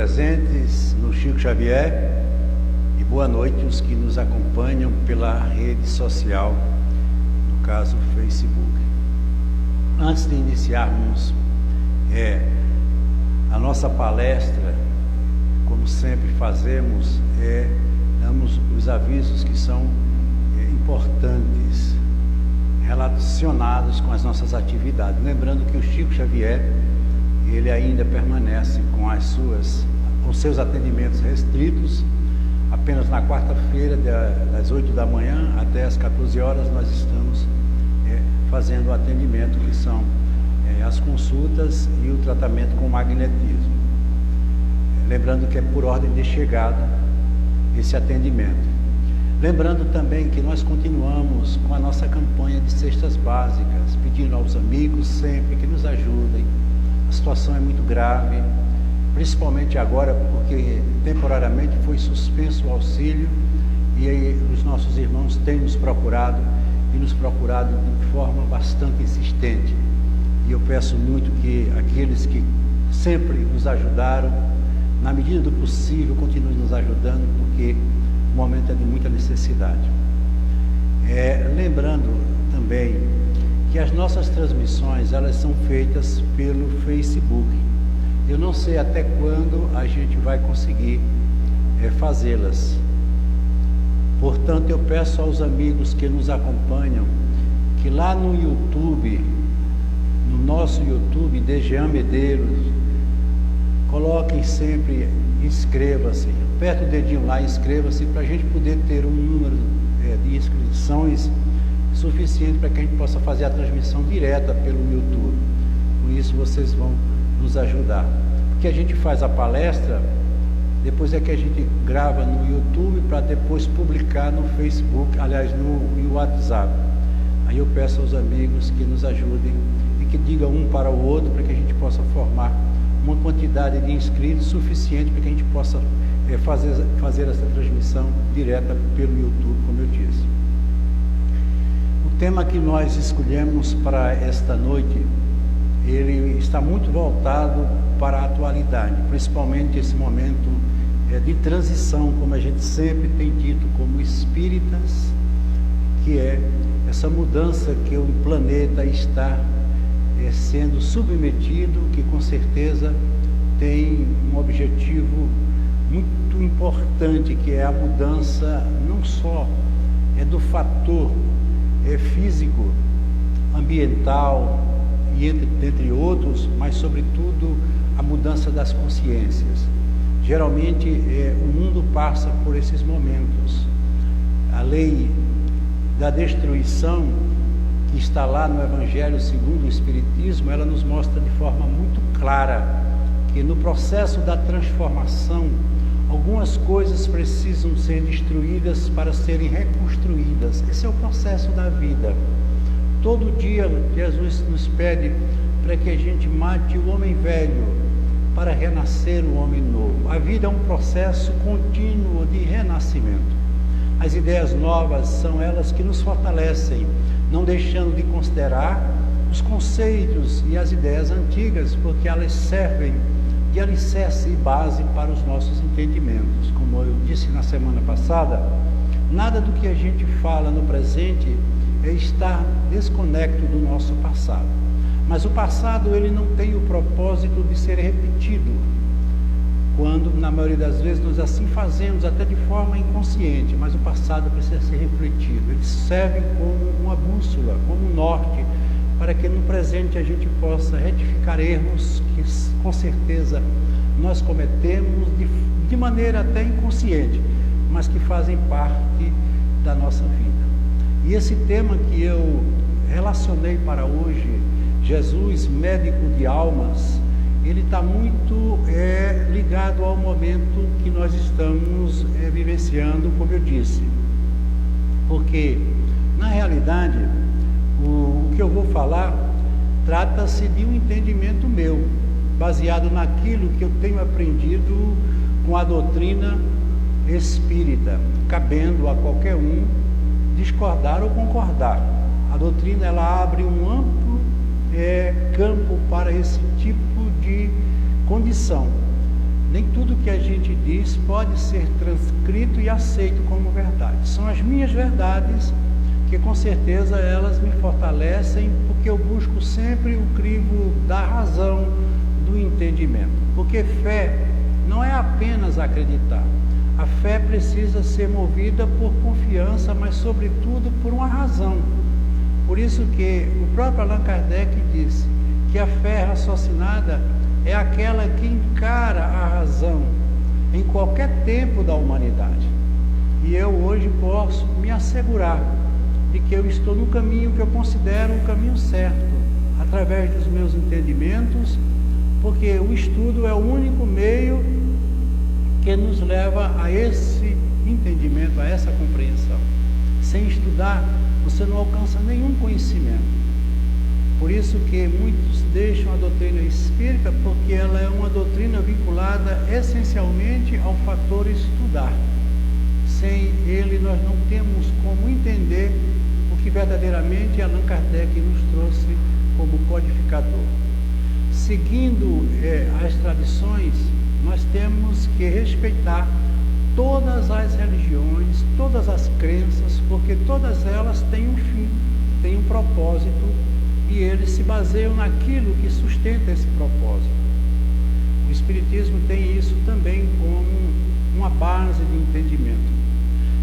Presentes no Chico Xavier e boa noite os que nos acompanham pela rede social, no caso Facebook. Antes de iniciarmos a nossa palestra, como sempre fazemos, damos os avisos que são importantes, relacionados com as nossas atividades. Lembrando que o Chico Xavier, ele ainda permanece com seus atendimentos restritos. Apenas na quarta-feira, das 8 da manhã até as 14 horas, nós estamos fazendo o atendimento, que são as consultas e o tratamento com magnetismo. Lembrando que é por ordem de chegada esse atendimento. Lembrando também que nós continuamos com a nossa campanha de cestas básicas, pedindo aos amigos sempre que nos ajudem. A situação é muito grave, principalmente agora porque temporariamente foi suspenso o auxílio e aí os nossos irmãos têm nos procurado de forma bastante insistente. E eu peço muito que aqueles que sempre nos ajudaram, na medida do possível, continuem nos ajudando, porque o momento é de muita necessidade. Lembrando também que as nossas transmissões, elas são feitas pelo Facebook. Eu não sei até quando a gente vai conseguir fazê-las. Portanto, eu peço aos amigos que nos acompanham, que lá no YouTube, no nosso YouTube, Dejean Medeiros, coloquem sempre, inscreva-se, aperta o dedinho lá, inscreva-se, para a gente poder ter um número de inscrições suficiente para que a gente possa fazer a transmissão direta pelo YouTube. Com isso vocês vão nos ajudar. Porque a gente faz a palestra, depois é que a gente grava no YouTube para depois publicar no Facebook, aliás, no WhatsApp. Aí eu peço aos amigos que nos ajudem e que digam um para o outro, para que a gente possa formar uma quantidade de inscritos suficiente para que a gente possa fazer essa transmissão direta pelo YouTube, como eu disse. O tema que nós escolhemos para esta noite, ele está muito voltado para a atualidade, principalmente esse momento de transição, como a gente sempre tem dito como espíritas, que é essa mudança que o planeta está sendo submetido, que com certeza tem um objetivo muito importante, que é a mudança não só do fator físico, ambiental e entre outros, mas sobretudo a mudança das consciências. Geralmente o mundo passa por esses momentos. A lei da destruição, que está lá no Evangelho segundo o Espiritismo, ela nos mostra de forma muito clara que no processo da transformação, algumas coisas precisam ser destruídas para serem reconstruídas. Esse é o processo da vida. Todo dia Jesus nos pede para que a gente mate o homem velho para renascer o homem novo. A vida é um processo contínuo de renascimento. As ideias novas são elas que nos fortalecem, não deixando de considerar os conceitos e as ideias antigas, porque elas servem de alicerce e base para os nossos entendimentos. Como eu disse na semana passada, nada do que a gente fala no presente está desconecto do nosso passado. Mas o passado, ele não tem o propósito de ser repetido, quando na maioria das vezes nós assim fazemos, até de forma inconsciente, mas o passado precisa ser refletido. Ele serve como uma bússola, como um norte, para que no presente a gente possa retificar erros que com certeza nós cometemos de maneira até inconsciente, mas que fazem parte da nossa vida. E esse tema que eu relacionei para hoje, Jesus, médico de almas, ele está muito ligado ao momento que nós estamos vivenciando, como eu disse. Porque, na realidade, o que eu vou falar trata-se de um entendimento meu, baseado naquilo que eu tenho aprendido com a doutrina espírita, cabendo a qualquer um discordar ou concordar. A doutrina, ela abre um amplo campo para esse tipo de condição. nem tudo que a gente diz pode ser transcrito e aceito como verdade. São as minhas verdades que com certeza elas me fortalecem, porque eu busco sempre o crivo da razão, do entendimento. Porque fé não é apenas acreditar. A fé precisa ser movida por confiança, mas sobretudo por uma razão. Por isso que o próprio Allan Kardec disse que a fé raciocinada é aquela que encara a razão em qualquer tempo da humanidade. E eu hoje posso me assegurar de que eu estou no caminho que eu considero o caminho certo, através dos meus entendimentos, porque o estudo é o único meio que nos leva a esse entendimento, a essa compreensão. Sem estudar, você não alcança nenhum conhecimento. Por isso que muitos deixam a doutrina espírita, porque ela é uma doutrina vinculada essencialmente ao fator estudar. Sem ele, nós não temos como entender o que verdadeiramente Allan Kardec nos trouxe como codificador. Seguindo as tradições, nós temos que respeitar todas as religiões, todas as crenças, porque todas elas têm um fim, têm um propósito, e eles se baseiam naquilo que sustenta esse propósito. O Espiritismo tem isso também como uma base de entendimento.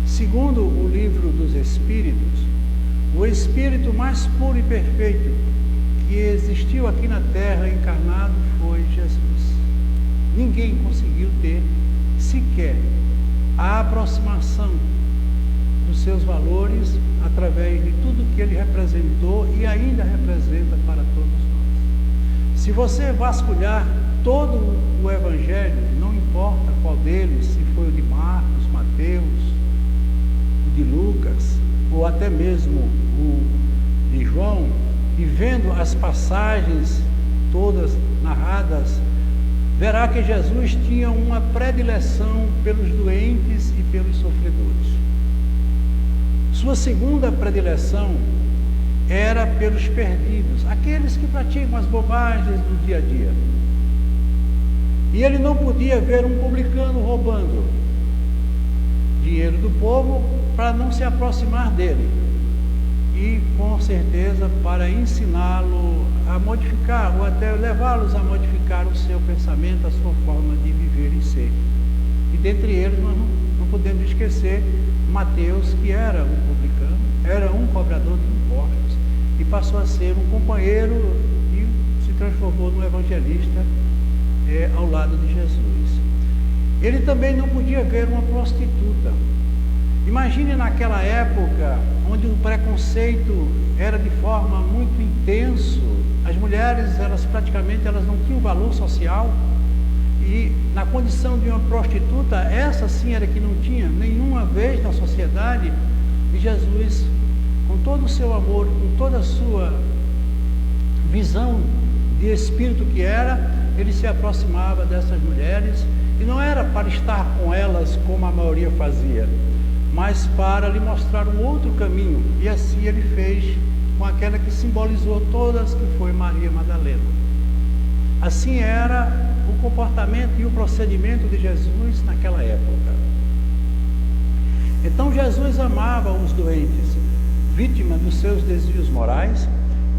Segundo o Livro dos Espíritos, o Espírito mais puro e perfeito que existiu aqui na Terra encarnado foi Jesus. Ninguém conseguiu ter sequer a aproximação dos seus valores através de tudo que ele representou e ainda representa para todos nós. Se você vasculhar todo o Evangelho, não importa qual deles, se foi o de Marcos, Mateus, o de Lucas, ou até mesmo o de João, e vendo as passagens todas narradas, verá que Jesus tinha uma predileção pelos doentes e pelos sofredores. Sua segunda predileção era pelos perdidos, aqueles que praticam as bobagens do dia a dia. E ele não podia ver um publicano roubando dinheiro do povo para não se aproximar dele. E, com certeza, para ensiná-lo a modificar, ou até levá-los a modificar o seu pensamento, a sua forma de viver e ser. E dentre eles, nós não podemos esquecer Mateus, que era um publicano, era um cobrador de impostos, e passou a ser um companheiro e se transformou num evangelista ao lado de Jesus. Ele também não podia ver uma prostituta. Imagine naquela época, onde o preconceito era de forma muito intenso, as mulheres, elas não tinham valor social, e na condição de uma prostituta, essa sim era que não tinha nenhuma vez na sociedade, e Jesus, com todo o seu amor, com toda a sua visão de espírito que era, ele se aproximava dessas mulheres, e não era para estar com elas como a maioria fazia, mas para lhe mostrar um outro caminho, e assim ele fez com aquela que simbolizou todas, que foi Maria Madalena. Assim era o comportamento e o procedimento de Jesus naquela época. Então Jesus amava os doentes, vítima dos seus desvios morais,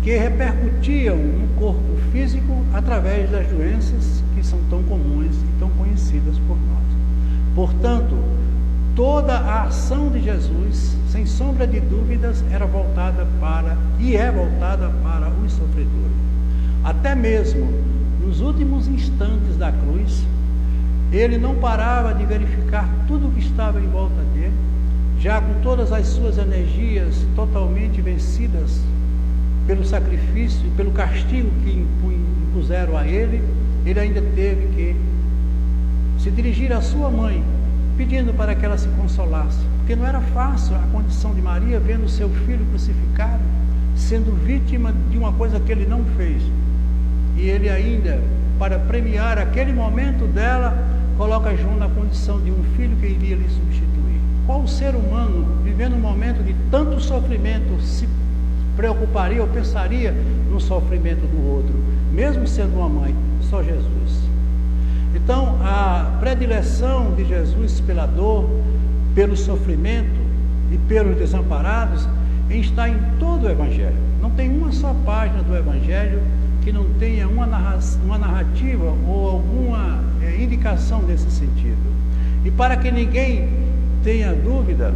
que repercutiam no corpo físico através das doenças que são tão comuns e tão conhecidas por nós. Portanto, toda a ação de Jesus, sem sombra de dúvidas, era voltada para, e é voltada para os sofredores. Até mesmo nos últimos instantes da cruz, ele não parava de verificar tudo o que estava em volta dele, já com todas as suas energias totalmente vencidas pelo sacrifício e pelo castigo que impuseram a ele, ele ainda teve que se dirigir à sua mãe, pedindo para que ela se consolasse, porque não era fácil a condição de Maria, vendo seu filho crucificado, sendo vítima de uma coisa que ele não fez. E ele ainda, para premiar aquele momento dela, coloca João na condição de um filho que iria lhe substituir. Qual ser humano, vivendo um momento de tanto sofrimento, se preocuparia ou pensaria no sofrimento do outro, mesmo sendo uma mãe? Só Jesus. Então, a predileção de Jesus pela dor, pelo sofrimento e pelos desamparados está em todo o Evangelho. Não tem uma só página do Evangelho que não tenha uma narrativa ou alguma indicação nesse sentido. E para que ninguém tenha dúvida,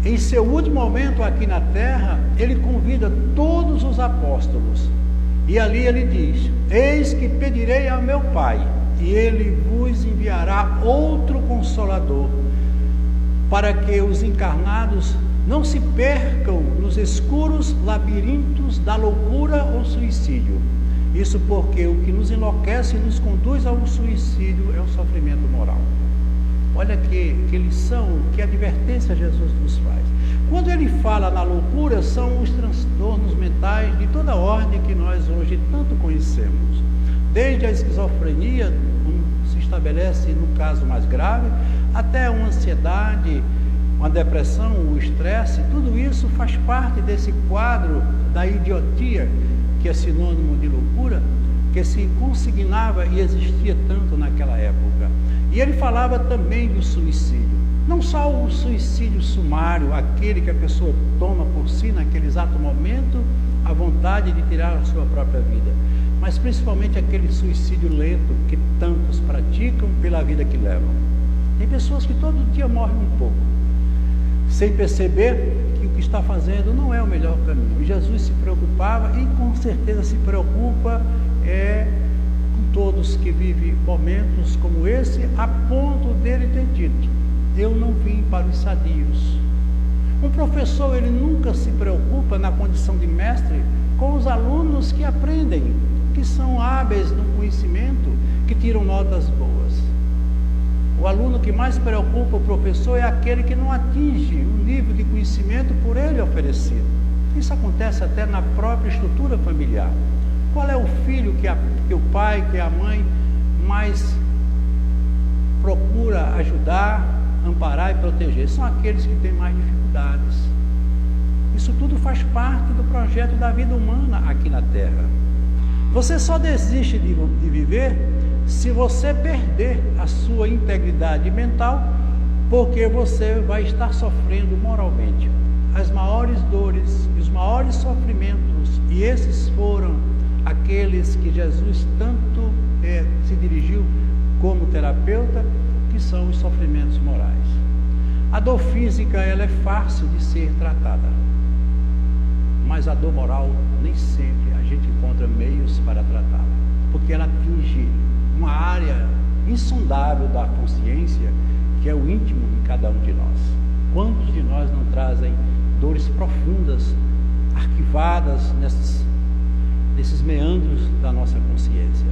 em seu último momento aqui na terra, ele convida todos os apóstolos. E ali ele diz: eis que pedirei ao meu Pai, e ele vos enviará outro Consolador, para que os encarnados não se percam nos escuros labirintos da loucura ou suicídio. Isso porque o que nos enlouquece e nos conduz ao suicídio é o sofrimento moral. Olha que lição, que advertência Jesus nos faz. Quando ele fala na loucura, são os transtornos mentais de toda ordem que nós hoje tanto conhecemos. Desde a esquizofrenia, como se estabelece no caso mais grave, até uma ansiedade, uma depressão, o estresse, tudo isso faz parte desse quadro da idiotia, que é sinônimo de loucura, que se consignava e existia tanto naquela época. E ele falava também do suicídio. Não só o suicídio sumário, aquele que a pessoa toma por si naquele exato momento a vontade de tirar a sua própria vida, mas principalmente aquele suicídio lento que tantos praticam pela vida que levam. Tem pessoas que todo dia morrem um pouco, sem perceber que o que está fazendo não é o melhor caminho. E Jesus se preocupava e com certeza se preocupa com todos que vivem momentos como esse, a ponto dele ter dito: eu não vim para os sadios. Um professor, ele nunca se preocupa na condição de mestre com os alunos que aprendem, que são hábeis no conhecimento, que tiram notas boas. O aluno que mais preocupa o professor é aquele que não atinge o nível de conhecimento por ele oferecido. Isso acontece até na própria estrutura familiar. Qual é o filho que o pai, que a mãe mais procura ajudar, amparar e proteger? São aqueles que têm mais dificuldades. Isso tudo faz parte do projeto da vida humana aqui na Terra. Você só desiste de viver se você perder a sua integridade mental, porque você vai estar sofrendo moralmente as maiores dores e os maiores sofrimentos, e esses foram aqueles que Jesus tanto se dirigiu como terapeuta, que são os sofrimentos morais. A dor física, ela é fácil de ser tratada, mas a dor moral nem sempre a gente encontra meios para tratá-la, porque ela atinge uma área insondável da consciência, que é o íntimo de cada um de nós. Quantos de nós não trazem dores profundas, arquivadas nesses meandros da nossa consciência?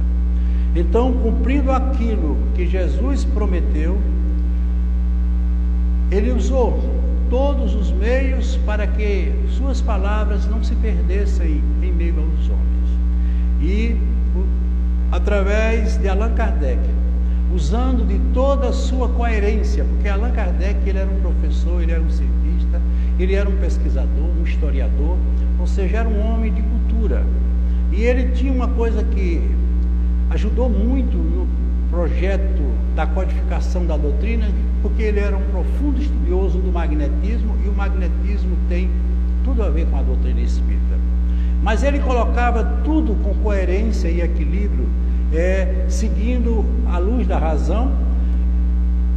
Então, cumprindo aquilo que Jesus prometeu, ele usou todos os meios para que suas palavras não se perdessem em meio aos homens. E através de Allan Kardec, usando de toda a sua coerência, porque Allan Kardec, ele era um professor, ele era um cientista, ele era um pesquisador, um historiador, ou seja, era um homem de cultura. E ele tinha uma coisa que ajudou muito no projeto da codificação da doutrina, porque ele era um profundo estudioso do magnetismo, e o magnetismo tem tudo a ver com a doutrina espírita. Mas ele colocava tudo com coerência e equilíbrio, seguindo a luz da razão,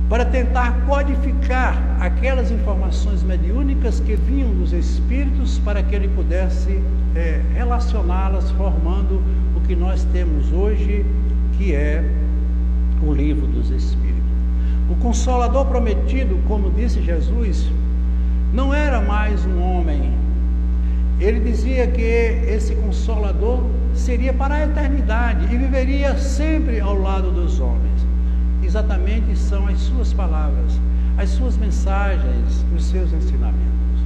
para tentar codificar aquelas informações mediúnicas que vinham dos espíritos, para que ele pudesse relacioná-las, formando o que nós temos hoje, que é o Livro dos Espíritos. O Consolador prometido, como disse Jesus, não era mais um homem. Ele dizia que esse Consolador seria para a eternidade e viveria sempre ao lado dos homens. Exatamente são as suas palavras, as suas mensagens, os seus ensinamentos,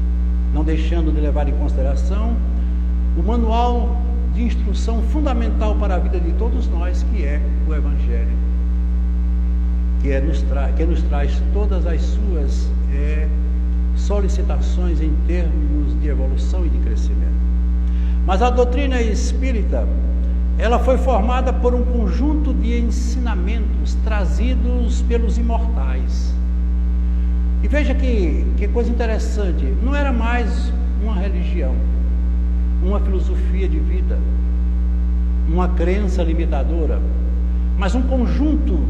não deixando de levar em consideração o manual de instrução fundamental para a vida de todos nós, que é o Evangelho, que nos traz todas as suas solicitações em termos de evolução e de crescimento. Mas a doutrina espírita, ela foi formada por um conjunto de ensinamentos trazidos pelos imortais. E veja que coisa interessante, não era mais uma religião, uma filosofia de vida, uma crença limitadora, mas um conjunto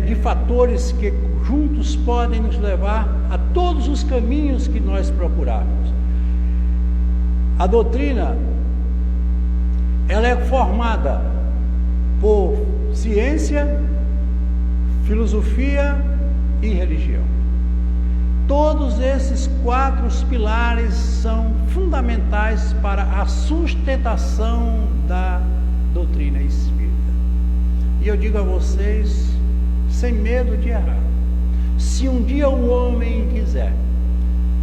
de fatores que juntos podem nos levar a todos os caminhos que nós procurarmos. A doutrina, ela é formada por ciência, filosofia e religião. Todos esses 4 pilares são fundamentais para a sustentação da doutrina espírita. E eu digo a vocês, sem medo de errar, se um dia o homem quiser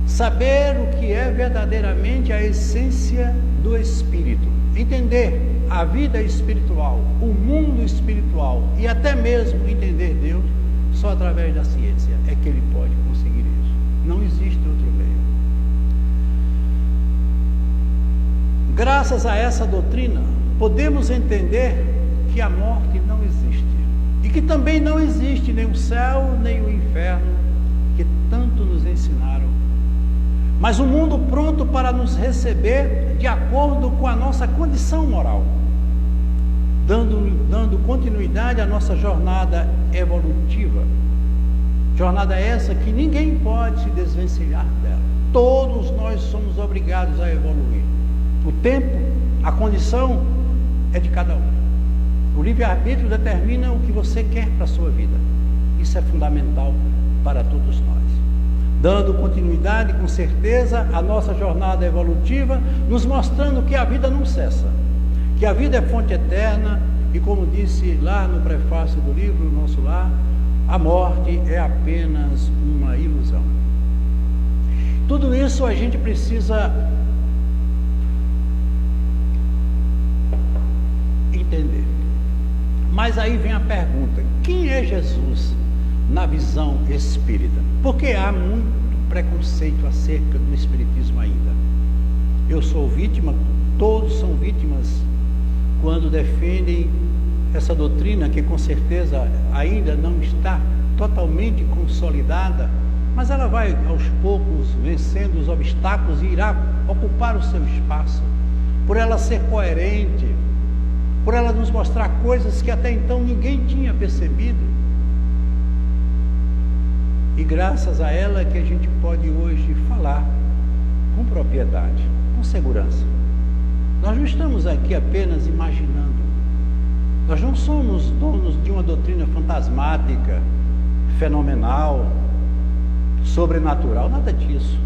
saber o que é verdadeiramente a essência do espírito, entender a vida espiritual, o mundo espiritual e até mesmo entender Deus, só através da ciência é que ele pode conseguir isso. Não existe outro meio. Graças a essa doutrina, podemos entender que a morte não existe e que também não existe nem o céu nem o inferno que tanto nos ensinaram, mas um mundo pronto para nos receber de acordo com a nossa condição moral, dando continuidade à nossa jornada evolutiva. Jornada essa que ninguém pode se desvencilhar dela. Todos nós somos obrigados a evoluir. O tempo, a condição é de cada um. O livre-arbítrio determina o que você quer para a sua vida. Isso é fundamental para todos nós. Dando continuidade, com certeza, à nossa jornada evolutiva, nos mostrando que a vida não cessa, que a vida é fonte eterna e, como disse lá no prefácio do livro Nosso Lar, a morte é apenas uma ilusão. Tudo isso a gente precisa entender. Mas aí vem a pergunta: quem é Jesus na visão espírita? Porque há muito preconceito acerca do espiritismo ainda. Eu sou vítima, todos são vítimas quando defendem essa doutrina que com certeza ainda não está totalmente consolidada, mas ela vai aos poucos vencendo os obstáculos e irá ocupar o seu espaço, por ela ser coerente, por ela nos mostrar coisas que até então ninguém tinha percebido. E graças a ela que a gente pode hoje falar com propriedade, com segurança. Nós não estamos aqui apenas imaginando. Nós não somos donos de uma doutrina fantasmática, fenomenal, sobrenatural, nada disso.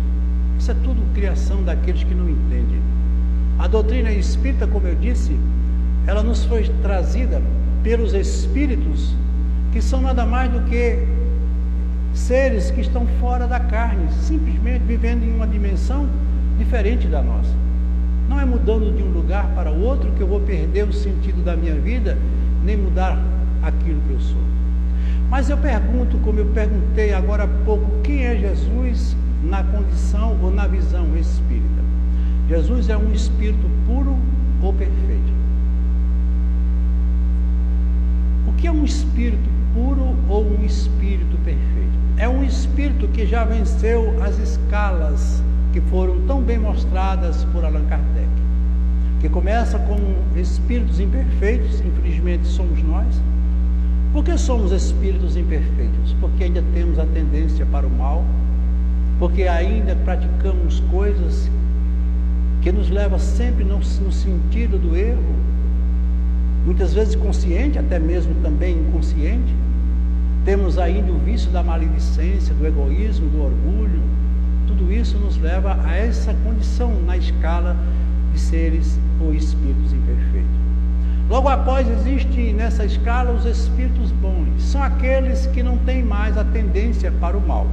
Isso é tudo criação daqueles que não entendem. A doutrina espírita, como eu disse, ela nos foi trazida pelos espíritos, que são nada mais do que seres que estão fora da carne, simplesmente vivendo em uma dimensão diferente da nossa. Não é mudando de um lugar para o outro que eu vou perder o sentido da minha vida, nem mudar aquilo que eu sou. Mas eu pergunto, como eu perguntei agora há pouco, quem é Jesus na condição ou na visão espírita? Jesus é um espírito puro ou perfeito? O que é um espírito puro ou um espírito perfeito? É um espírito que já venceu as escalas que foram tão bem mostradas por Allan Kardec, que começa com espíritos imperfeitos, infelizmente somos nós. Por que somos espíritos imperfeitos? Porque ainda temos a tendência para o mal, porque ainda praticamos coisas que nos levam sempre no sentido do erro, muitas vezes consciente, até mesmo também inconsciente. Temos ainda o vício da maledicência, do egoísmo, do orgulho. Tudo isso nos leva a essa condição na escala de seres ou espíritos imperfeitos. Logo após, existem nessa escala os espíritos bons. São aqueles que não têm mais a tendência para o mal,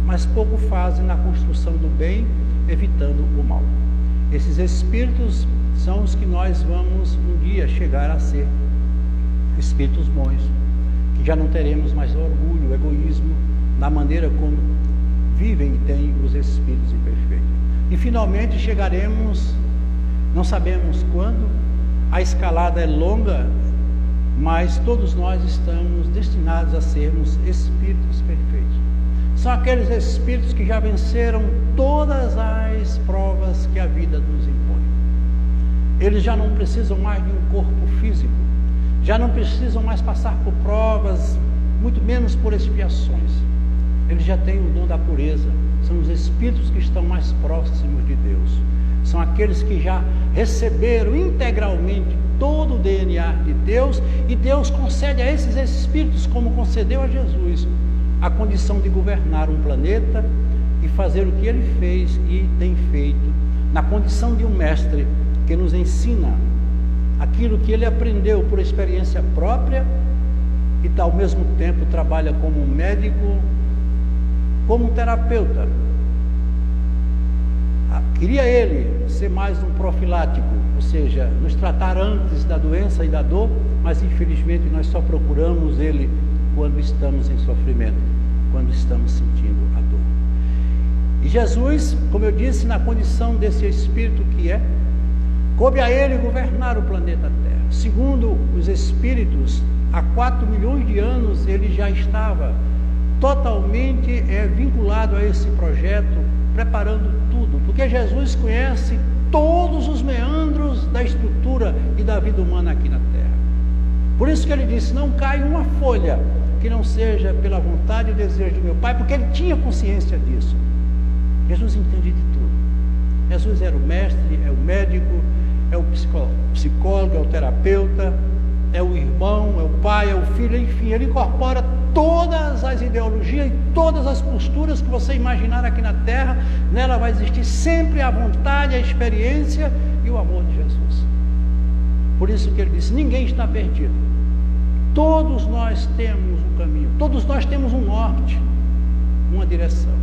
mas pouco fazem na construção do bem, evitando o mal. Esses espíritos são os que nós vamos um dia chegar a ser espíritos bons, que já não teremos mais orgulho, egoísmo, na maneira como vivem e têm os espíritos imperfeitos. E finalmente chegaremos, não sabemos quando, A escalada é longa, mas todos nós estamos destinados a sermos espíritos perfeitos. São aqueles espíritos que já venceram todas as provas que a vida nos impõe. Eles já não precisam mais de um corpo físico, já não precisam mais passar por provas, muito menos por expiações. Eles já têm o dom da pureza, são os espíritos que estão mais próximos de Deus. São aqueles que já receberam integralmente todo o DNA de Deus, e Deus concede a esses espíritos, como concedeu a Jesus, a condição de governar um planeta e fazer o que ele fez e tem feito, na condição de um mestre que nos ensina aquilo que ele aprendeu por experiência própria e ao mesmo tempo trabalha como um médico, como um terapeuta. Queria ele ser mais um profilático, ou seja, nos tratar antes da doença e da dor, mas infelizmente nós só procuramos ele quando estamos em sofrimento, quando estamos sentindo a dor. E Jesus, como eu disse, na condição desse espírito que é, coube a ele governar o planeta Terra. Segundo os espíritos, há 4 milhões de anos ele já estava totalmente vinculado a esse projeto, preparando tudo, porque Jesus conhece todos os meandros da estrutura e da vida humana aqui na Terra. Por isso que ele disse, não cai uma folha que não seja pela vontade e desejo do meu Pai, porque ele tinha consciência disso. Jesus entende de tudo. Jesus era o mestre, é o médico, é o psicólogo, é o terapeuta, é o irmão, é o pai, é o filho, enfim, ele incorpora todas as ideologias e todas as posturas que você imaginar aqui na Terra. Nela vai existir sempre a vontade, a experiência e o amor de Jesus. Por isso que ele disse, ninguém está perdido. Todos nós temos um caminho, todos nós temos um norte, uma direção,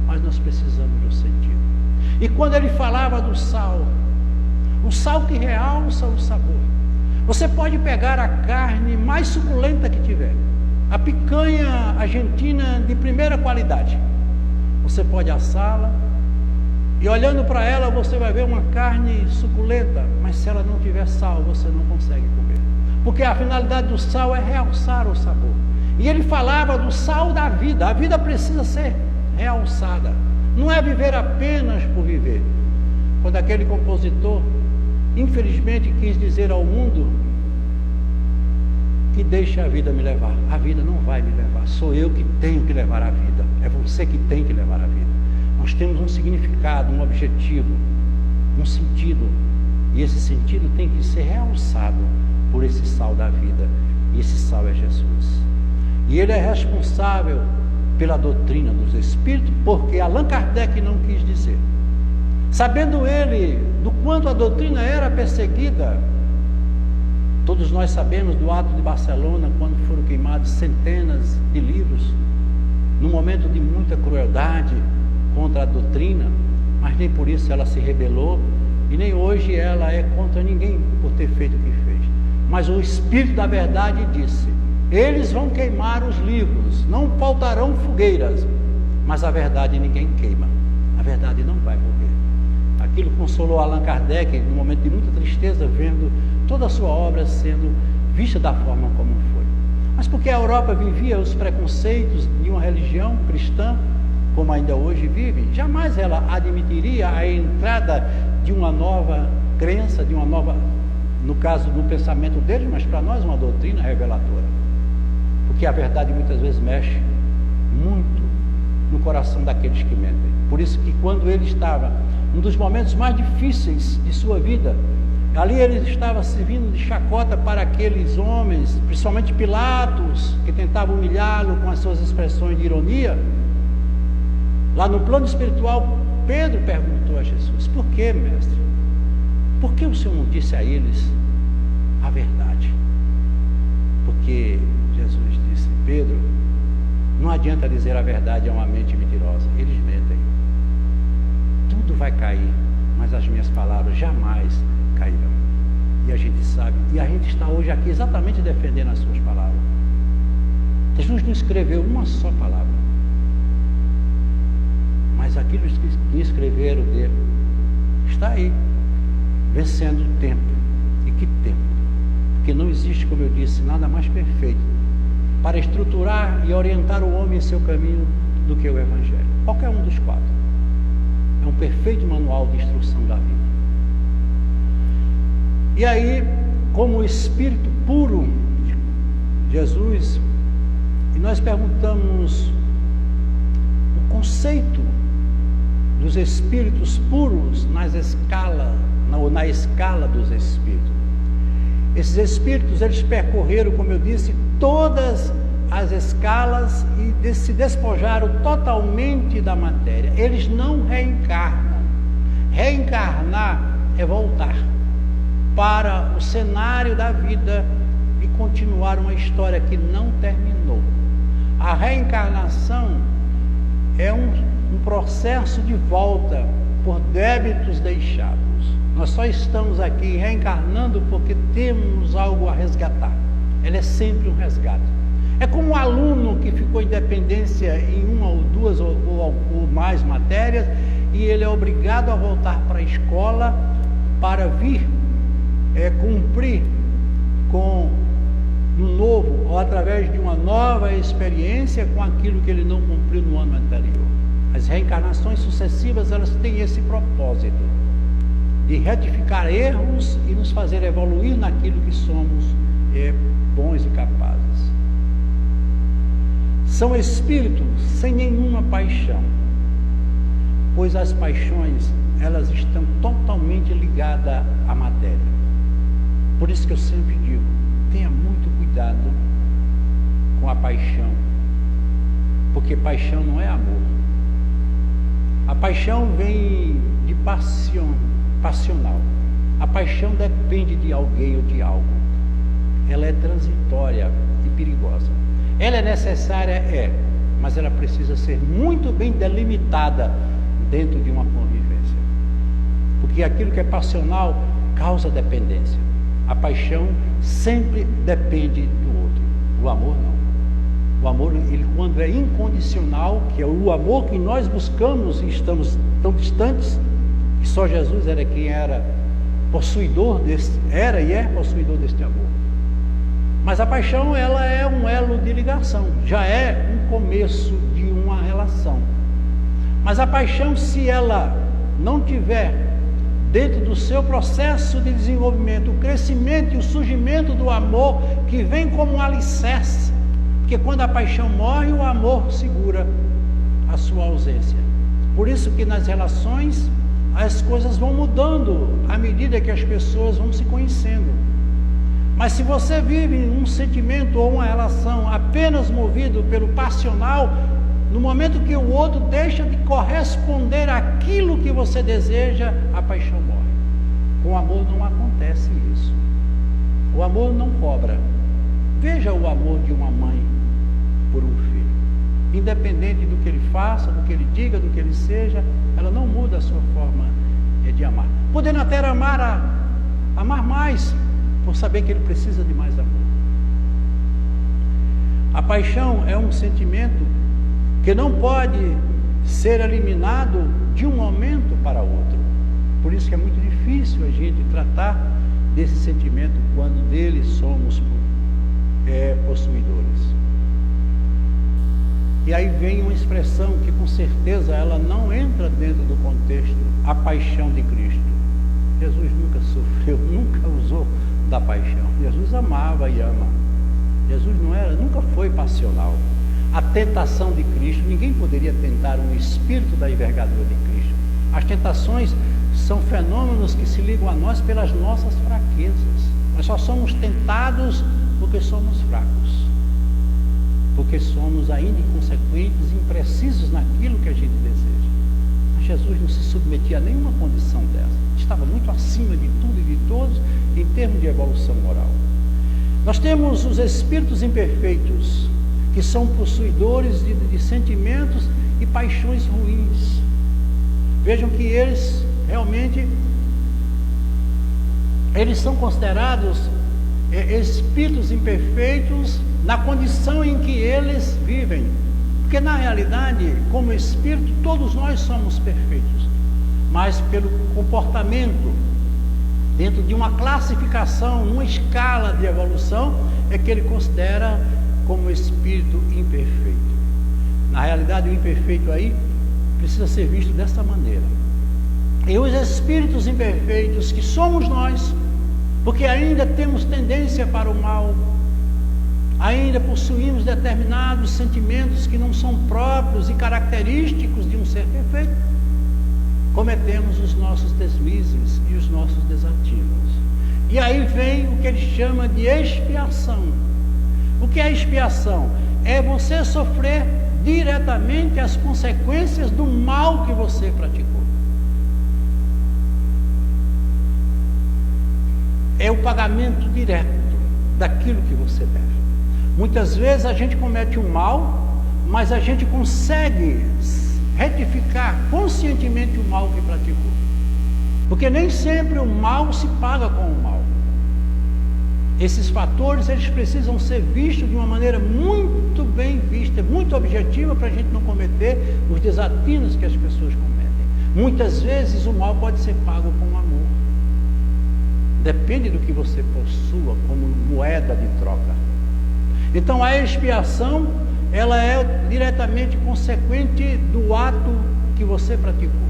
mas nós precisamos do sentido. E quando ele falava do sal, o sal que realça o sabor. Você pode pegar a carne mais suculenta que tiver, a picanha argentina de primeira qualidade, você pode assá-la e olhando para ela você vai ver uma carne suculenta, mas se ela não tiver sal você não consegue comer, porque a finalidade do sal é realçar o sabor. E ele falava do sal da vida. A vida precisa ser realçada, não é viver apenas por viver. Quando aquele compositor infelizmente quis dizer ao mundo que deixe a vida me levar, a vida não vai me levar, sou eu que tenho que levar a vida, é você que tem que levar a vida. Nós temos um significado, um objetivo, um sentido, e esse sentido tem que ser realçado por esse sal da vida, e esse sal é Jesus. E ele é responsável pela doutrina dos espíritos, porque Allan Kardec não quis dizer. Sabendo ele do quanto a doutrina era perseguida, todos nós sabemos do ato de Barcelona, quando foram queimados centenas de livros, num momento de muita crueldade contra a doutrina, mas nem por isso ela se rebelou, e nem hoje ela é contra ninguém por ter feito o que fez. Mas o Espírito da Verdade disse, eles vão queimar os livros, não faltarão fogueiras, mas a verdade ninguém queima, a verdade não vai morrer. Aquilo consolou Allan Kardec num momento de muita tristeza, vendo toda a sua obra sendo vista da forma como foi. Mas porque a Europa vivia os preconceitos de uma religião cristã, como ainda hoje vive, jamais ela admitiria a entrada de uma nova crença, de uma nova, no caso do pensamento deles, mas para nós uma doutrina reveladora. Porque a verdade muitas vezes mexe muito no coração daqueles que mentem. Por isso que quando ele estava um dos momentos mais difíceis de sua vida, ali ele estava servindo de chacota para aqueles homens, principalmente Pilatos, que tentavam humilhá-lo com as suas expressões de ironia. Lá no plano espiritual, Pedro perguntou a Jesus, por que, mestre? Por que o Senhor não disse a eles a verdade? Porque Jesus disse, Pedro, não adianta dizer a verdade a uma mente mentirosa, eles mentem. Tudo vai cair, mas as minhas palavras jamais cairão. E a gente sabe, e a gente está hoje aqui exatamente defendendo as suas palavras. Jesus não escreveu uma só palavra, mas aquilo que escreveram dele está aí, vencendo o tempo, e que tempo. Porque não existe, como eu disse, nada mais perfeito para estruturar e orientar o homem em seu caminho do que o Evangelho. Qualquer um dos quatro. É um perfeito manual de instrução da vida. E aí, como o Espírito puro de Jesus, e nós perguntamos o conceito dos Espíritos puros na escala dos Espíritos. Esses Espíritos, eles percorreram, como eu disse, todas as escalas e se despojaram totalmente da matéria. Eles não reencarnam. Reencarnar é voltar para o cenário da vida e continuar uma história que não terminou. A reencarnação é um processo de volta por débitos deixados. Nós só estamos aqui reencarnando porque temos algo a resgatar. Ela é sempre um resgate. É como um aluno que ficou em dependência em uma ou duas ou mais matérias e ele é obrigado a voltar para a escola para vir cumprir com um novo, ou através de uma nova experiência com aquilo que ele não cumpriu no ano anterior. As reencarnações sucessivas, elas têm esse propósito de retificar erros e nos fazer evoluir naquilo que somos bons e capazes. São espíritos sem nenhuma paixão, pois as paixões, elas estão totalmente ligadas à matéria. Por isso que eu sempre digo, tenha muito cuidado com a paixão, porque paixão não é amor. A paixão vem de passional. A paixão depende de alguém ou de algo. Ela é transitória e perigosa. Ela é necessária, mas ela precisa ser muito bem delimitada dentro de uma convivência. Porque aquilo que é passional causa dependência. A paixão sempre depende do outro. O amor não. O amor, ele, quando é incondicional, que é o amor que nós buscamos e estamos tão distantes, que só Jesus era quem era possuidor desse, era e é possuidor deste amor. Mas a paixão, ela é um elo de ligação, já é um começo de uma relação. Mas a paixão, se ela não tiver dentro do seu processo de desenvolvimento, o crescimento e o surgimento do amor, que vem como um alicerce, porque quando a paixão morre, o amor segura a sua ausência. Por isso que nas relações, as coisas vão mudando à medida que as pessoas vão se conhecendo. Mas se você vive um sentimento ou uma relação apenas movido pelo passional, no momento que o outro deixa de corresponder àquilo que você deseja, a paixão morre. Com o amor não acontece isso. O amor não cobra. Veja o amor de uma mãe por um filho. Independente do que ele faça, do que ele diga, do que ele seja, ela não muda a sua forma de amar. Podendo até amar mais, por saber que ele precisa de mais amor. A paixão é um sentimento que não pode ser eliminado de um momento para outro. Por isso que é muito difícil a gente tratar desse sentimento quando dele somos possuidores. E aí vem uma expressão que com certeza ela não entra dentro do contexto, a paixão de Cristo. Jesus nunca sofreu, nunca usou da paixão. Jesus amava e ama. Jesus nunca foi passional. A tentação de Cristo, ninguém poderia tentar um espírito da envergadura de Cristo. As tentações são fenômenos que se ligam a nós pelas nossas fraquezas. Nós só somos tentados porque somos fracos, porque somos ainda inconsequentes e imprecisos naquilo que a gente deseja. Mas Jesus não se submetia a nenhuma condição dessa. Estava muito acima de tudo e de todos em termos de evolução moral. Nós temos os espíritos imperfeitos, que são possuidores de sentimentos e paixões ruins. Vejam que eles realmente são considerados espíritos imperfeitos na condição em que eles vivem. Porque na realidade, como espírito, todos nós somos perfeitos, mas pelo comportamento dentro de uma classificação, numa escala de evolução, é que ele considera como espírito imperfeito. Na realidade, o imperfeito aí precisa ser visto dessa maneira. E os espíritos imperfeitos, que somos nós, porque ainda temos tendência para o mal, ainda possuímos determinados sentimentos que não são próprios e característicos de um ser perfeito, cometemos os nossos deslizes e os nossos desatinos. E aí vem o que ele chama de expiação. O que é expiação? É você sofrer diretamente as consequências do mal que você praticou. É o pagamento direto daquilo que você deve. Muitas vezes a gente comete um mal, mas a gente consegue retificar conscientemente o mal que praticou. Porque nem sempre o mal se paga com o mal. Esses fatores, eles precisam ser vistos de uma maneira muito bem vista, muito objetiva, para a gente não cometer os desatinos que as pessoas cometem. Muitas vezes o mal pode ser pago com amor. Depende do que você possua como moeda de troca. Então a expiação, ela é diretamente consequente do ato que você praticou.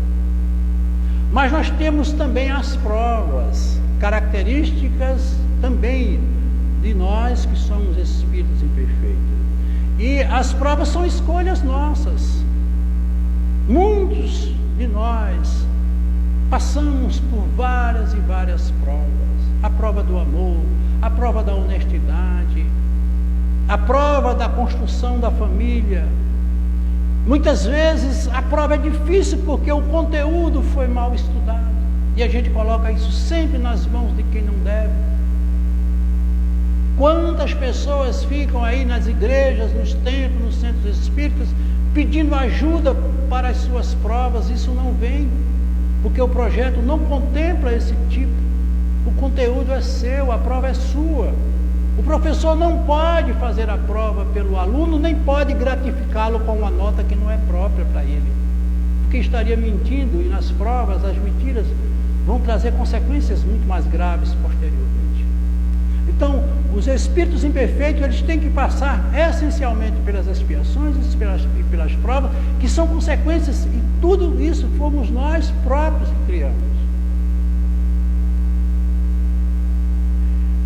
Mas nós temos também as provas, características também de nós que somos espíritos imperfeitos. E as provas são escolhas nossas. Muitos de nós passamos por várias e várias provas. A prova do amor, a prova da honestidade, a prova da construção da família. Muitas vezes a prova é difícil porque o conteúdo foi mal estudado. E a gente coloca isso sempre nas mãos de quem não deve. Quantas pessoas ficam aí nas igrejas, nos templos, nos centros espíritas, pedindo ajuda para as suas provas? Isso não vem, porque o projeto não contempla esse tipo. O conteúdo é seu, a prova é sua. O professor não pode fazer a prova pelo aluno, nem pode gratificá-lo com uma nota que não é própria para ele, porque estaria mentindo, e nas provas as mentiras vão trazer consequências muito mais graves posteriormente. Então, os espíritos imperfeitos, eles têm que passar essencialmente pelas expiações e pelas provas, que são consequências, e tudo isso fomos nós próprios que criamos.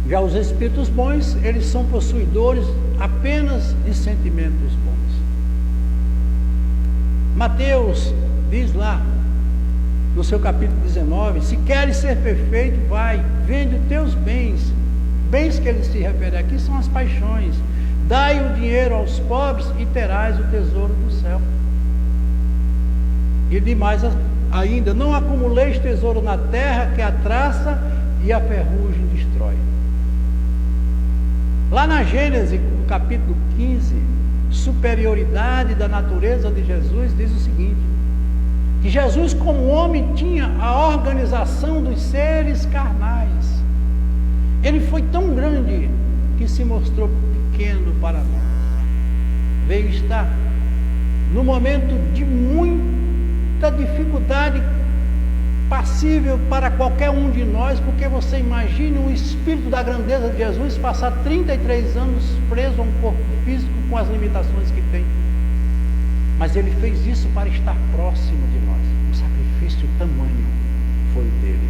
Já os espíritos bons, eles são possuidores apenas de sentimentos bons. Mateus diz lá, no seu capítulo 19, se queres ser perfeito, vai, vende os teus bens. Bens que ele se refere aqui são as paixões. Dai o dinheiro aos pobres e terás o tesouro do céu. E demais ainda, não acumuleis tesouro na terra, que a traça e a ferrugem destrói. Lá na Gênesis, no capítulo 15, superioridade da natureza de Jesus, diz o seguinte, que Jesus como homem tinha a organização dos seres carnais. Ele foi tão grande que se mostrou pequeno para nós. Veio estar no momento de muita dificuldade passível para qualquer um de nós, porque você imagine o espírito da grandeza de Jesus passar 33 anos preso a um corpo físico com as limitações que tem. Mas ele fez isso para estar próximo de nós. Um sacrifício tamanho foi o dele.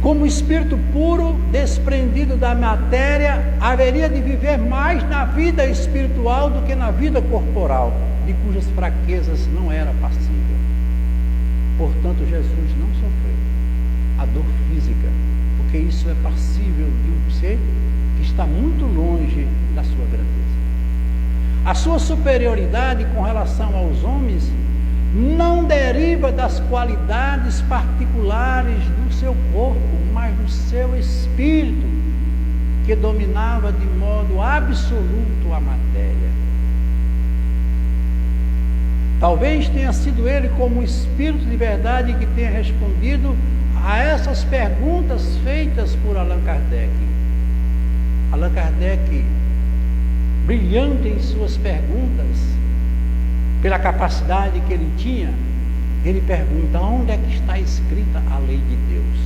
Como espírito puro, desprendido da matéria, haveria de viver mais na vida espiritual do que na vida corporal, de cujas fraquezas não era passível. Portanto, Jesus não sofreu a dor física, porque isso é passível de um ser que está muito longe da sua grandeza. A sua superioridade com relação aos homens não deriva das qualidades particulares do seu corpo, mas do seu espírito, que dominava de modo absoluto a matéria. Talvez tenha sido ele, como espírito de verdade, que tenha respondido a essas perguntas feitas por Allan Kardec. Allan Kardec, brilhante em suas perguntas, pela capacidade que ele tinha, ele pergunta: onde é que está escrita a lei de Deus?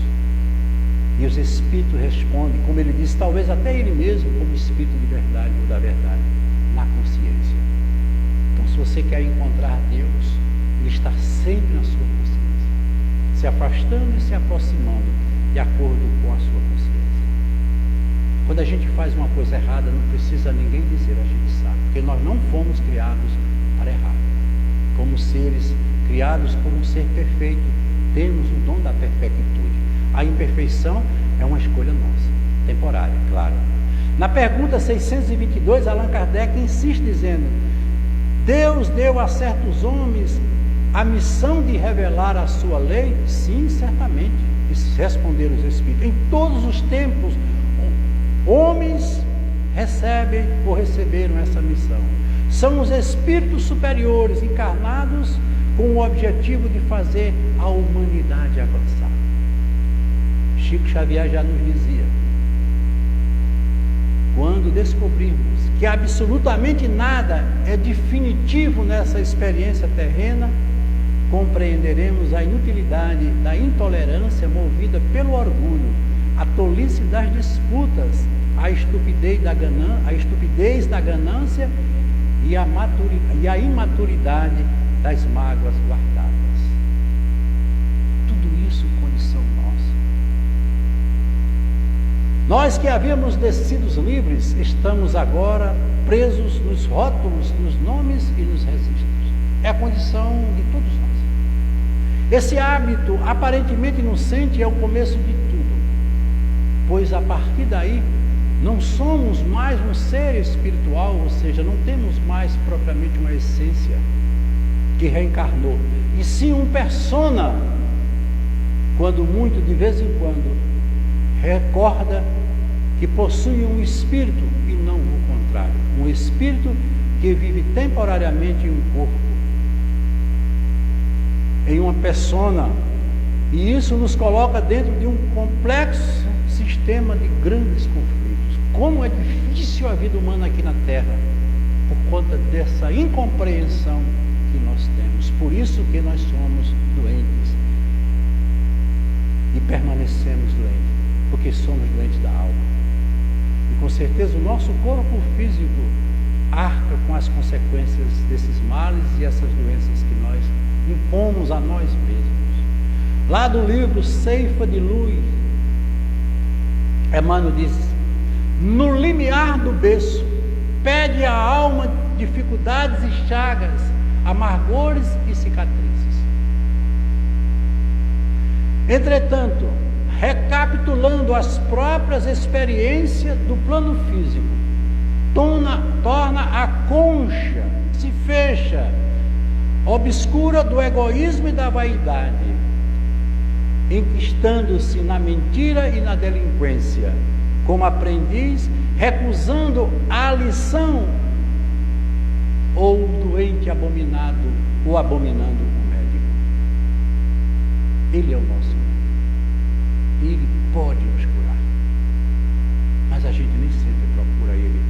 E os espíritos respondem, como ele disse, talvez até ele mesmo, como espírito de verdade ou da verdade, na consciência. Então, se você quer encontrar Deus, Ele está sempre na sua consciência, se afastando e se aproximando de acordo com a sua consciência. Quando a gente faz uma coisa errada, não precisa ninguém dizer, a gente sabe, porque nós não fomos criados para errar. Como seres criados por um ser perfeito, temos o dom da perfeitude. A imperfeição é uma escolha nossa, temporária, claro. Na pergunta 622, Allan Kardec insiste dizendo: Deus deu a certos homens a missão de revelar a sua lei? Sim, certamente. E responderam os Espíritos. Em todos os tempos, homens recebem ou receberam essa missão. São os Espíritos superiores encarnados com o objetivo de fazer a humanidade avançar. Chico Xavier já nos dizia: quando descobrirmos que absolutamente nada é definitivo nessa experiência terrena, compreenderemos a inutilidade da intolerância movida pelo orgulho, a tolice das disputas, a estupidez da ganância e a imaturidade das mágoas guardadas. Tudo isso condição nossa. Nós que havíamos descido livres, estamos agora presos nos rótulos, nos nomes e nos registros. É a condição de todos nós. Esse hábito aparentemente inocente é o começo de tudo, pois a partir daí não somos mais um ser espiritual, ou seja, não temos mais propriamente uma essência que reencarnou, e sim um persona, quando muito, de vez em quando, recorda que possui um espírito e não o contrário, um espírito que vive temporariamente em um corpo, em uma persona, e isso nos coloca dentro de um complexo sistema de grandes conflitos. Como é difícil a vida humana aqui na Terra, por conta dessa incompreensão que nós temos. Por isso que nós somos doentes e permanecemos doentes, porque somos doentes da alma. E com certeza o nosso corpo físico arca com as consequências desses males e essas doenças que nós impomos a nós mesmos. Lá do livro Ceifa de Luz, Emmanuel diz: no limiar do berço, pede à alma dificuldades e chagas, amargores e cicatrizes. Entretanto, recapitulando as próprias experiências do plano físico, torna a concha, se fecha, obscura do egoísmo e da vaidade, enquistando-se na mentira e na delinquência, como aprendiz, recusando a lição, ou doente abominado, ou abominando o médico. Ele é o nosso médico. Ele pode nos curar. Mas a gente nem sempre procura Ele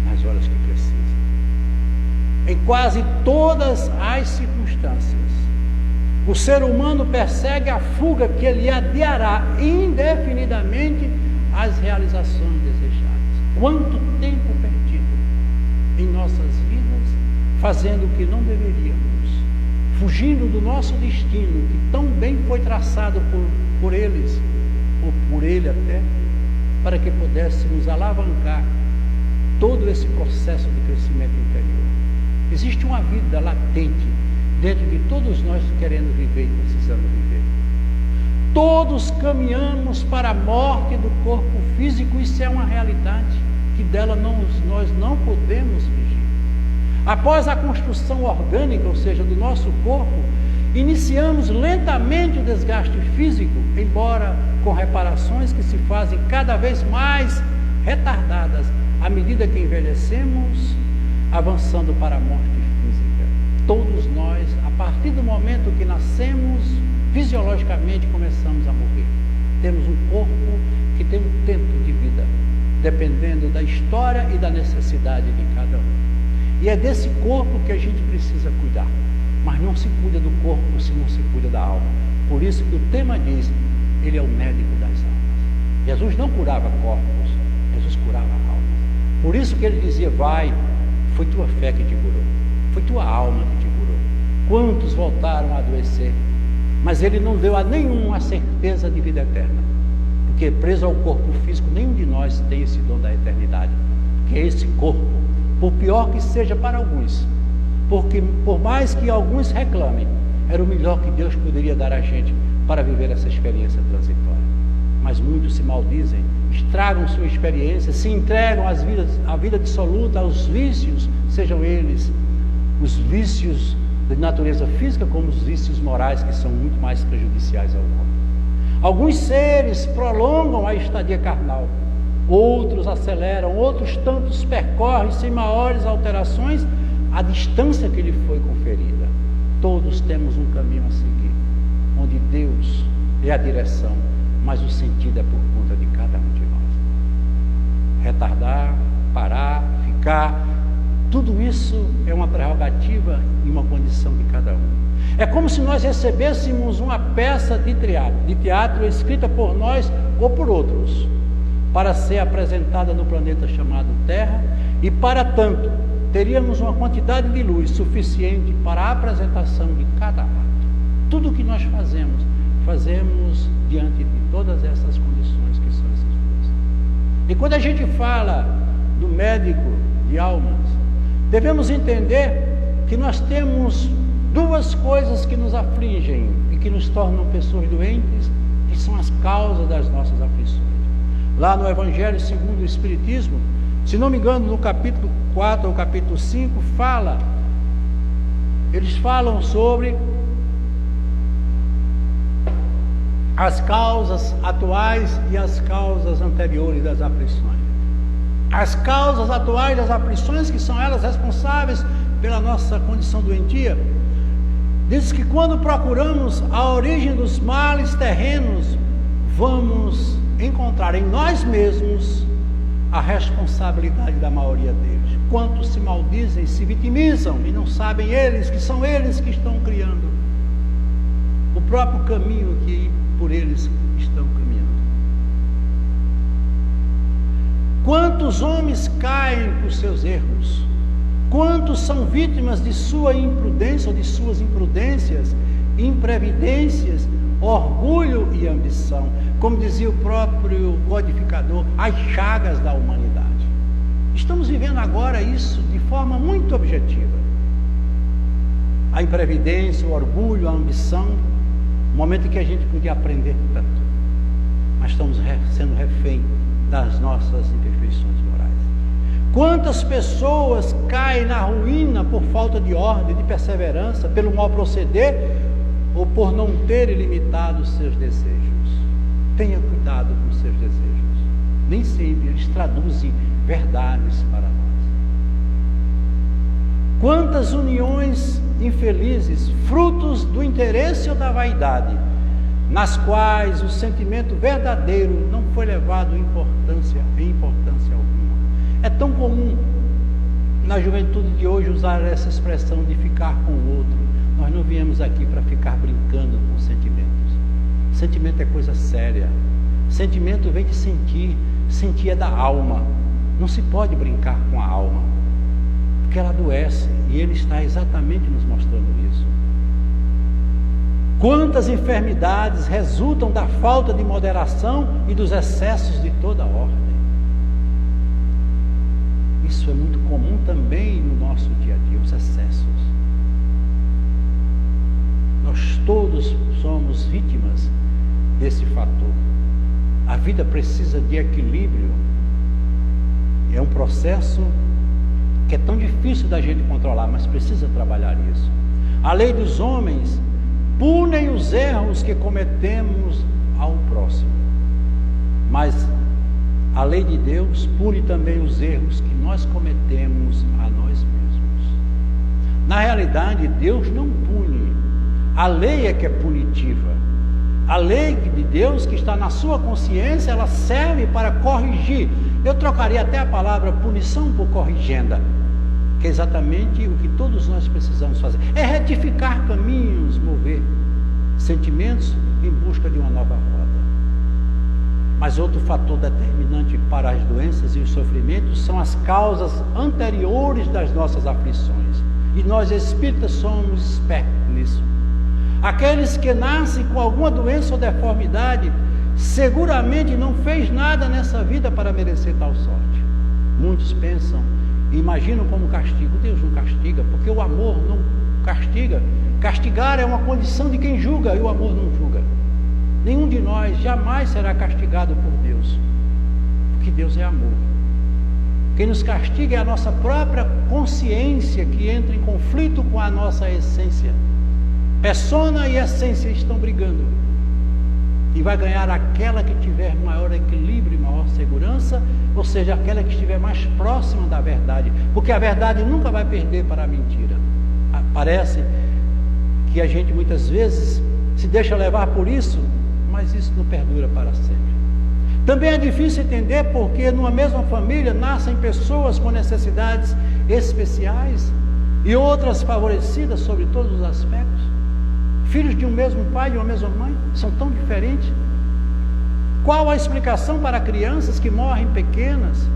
nas horas que precisa. Em quase todas as circunstâncias, o ser humano persegue a fuga que lhe adiará indefinidamente as realizações desejadas. Quanto tempo perdido em nossas vidas fazendo o que não deveríamos, fugindo do nosso destino que tão bem foi traçado por eles, ou por Ele até, para que pudéssemos alavancar todo esse processo de crescimento interior. Existe uma vida latente dentro de todos nós querendo viver e precisando viver. Todos caminhamos para a morte do corpo físico, isso é uma realidade que dela nós não podemos fugir. Após a construção orgânica, ou seja, do nosso corpo, iniciamos lentamente o desgaste físico, embora com reparações que se fazem cada vez mais retardadas à medida que envelhecemos, avançando para a morte física. Todos nós, a partir do momento que nascemos, fisiologicamente começamos a morrer. Temos um corpo que tem um tempo de vida, dependendo da história e da necessidade de cada um. E é desse corpo que a gente precisa cuidar. Mas não se cuida do corpo se não se cuida da alma. Por isso que o tema diz: Ele é o médico das almas. Jesus não curava corpos, Jesus curava almas. Por isso que ele dizia, vai, foi tua fé que te curou, foi tua alma que te curou. Quantos voltaram a adoecer? Mas ele não deu a nenhum a certeza de vida eterna, porque preso ao corpo físico, nenhum de nós tem esse dom da eternidade, que é esse corpo, por pior que seja para alguns, porque por mais que alguns reclamem, era o melhor que Deus poderia dar a gente para viver essa experiência transitória. Mas muitos se maldizem, estragam sua experiência, se entregam à vida dissoluta, aos vícios, sejam eles os vícios de natureza física como os vícios morais, que são muito mais prejudiciais ao homem. Alguns seres prolongam a estadia carnal, outros aceleram, outros tantos percorrem sem maiores alterações a distância que lhe foi conferida. Todos temos um caminho a seguir, onde Deus é a direção, mas o sentido é por conta de cada um de nós. Retardar, parar, ficar, tudo isso é uma prerrogativa e uma condição de cada um. É como se nós recebêssemos uma peça de teatro escrita por nós ou por outros, para ser apresentada no planeta chamado Terra, e para tanto, teríamos uma quantidade de luz suficiente para a apresentação de cada ato. Tudo o que nós fazemos diante de todas essas condições que são essas duas. E quando a gente fala do médico de almas, devemos entender que nós temos duas coisas que nos afligem e que nos tornam pessoas doentes, que são as causas das nossas aflições. Lá no Evangelho segundo o Espiritismo, se não me engano, no capítulo 4 ou capítulo 5, eles falam sobre as causas atuais e as causas anteriores das aflições. As causas atuais das aflições, que são elas responsáveis pela nossa condição doentia, diz que quando procuramos a origem dos males terrenos, vamos encontrar em nós mesmos a responsabilidade da maioria deles. Quantos se maldizem, se vitimizam e não sabem eles que são eles que estão criando o próprio caminho que por eles estão caminhando. Quantos homens caem por seus erros? Quantos são vítimas de sua imprudência ou de suas imprudências, imprevidências, orgulho e ambição? Como dizia o próprio codificador, as chagas da humanidade. Estamos vivendo agora isso de forma muito objetiva. A imprevidência, o orgulho, a ambição, um momento em que a gente podia aprender tanto, mas estamos sendo refém das nossas imperfeições morais. Quantas pessoas caem na ruína por falta de ordem, de perseverança, pelo mau proceder ou por não terem limitado os seus desejos. Tenha cuidado com os seus desejos. Nem sempre eles traduzem verdades para nós. Quantas uniões infelizes, frutos do interesse ou da vaidade, nas quais o sentimento verdadeiro não foi levado em importância alguma. É tão comum na juventude de hoje usar essa expressão de ficar com o outro. Nós não viemos aqui para ficar brincando com sentimentos. Sentimento é coisa séria. Sentimento vem de sentir. Sentir é da alma. Não se pode brincar com a alma, porque ela adoece, e ele está exatamente nos mostrando isso. Quantas enfermidades resultam da falta de moderação e dos excessos de toda ordem. Isso é muito comum também no nosso dia a dia, os excessos. Nós todos somos vítimas desse fator. A vida precisa de equilíbrio. É um processo que é tão difícil da gente controlar, mas precisa trabalhar isso. A lei dos homens pune os erros que cometemos ao próximo, mas a lei de Deus pune também os erros que nós cometemos a nós mesmos. Na realidade, Deus não pune. A lei é que é punitiva. A lei de Deus, que está na sua consciência, ela serve para corrigir. Eu trocaria até a palavra punição por corrigenda, que é exatamente o que todos nós precisamos fazer. É retificar caminhos, mover sentimentos em busca de uma nova rota. Mas outro fator determinante para as doenças e os sofrimentos são as causas anteriores das nossas aflições. E nós espíritas somos espertos nisso. Aqueles que nascem com alguma doença ou deformidade, seguramente não fez nada nessa vida para merecer tal sorte. Muitos pensam e imaginam como castigo. Deus não castiga, porque o amor não castiga. Castigar é uma condição de quem julga, e o amor não julga. Nenhum de nós jamais será castigado por Deus, porque Deus é amor. Quem nos castiga é a nossa própria consciência, que entra em conflito com a nossa essência. Persona e essência estão brigando, e vai ganhar aquela que tiver maior equilíbrio e maior segurança, ou seja, aquela que estiver mais próxima da verdade, porque a verdade nunca vai perder para a mentira. Parece que a gente muitas vezes se deixa levar por isso, mas isso não perdura para sempre. Também é difícil entender porque numa mesma família nascem pessoas com necessidades especiais e outras favorecidas sobre todos os aspectos. Filhos de um mesmo pai e uma mesma mãe são tão diferentes. Qual a explicação para crianças que morrem pequenas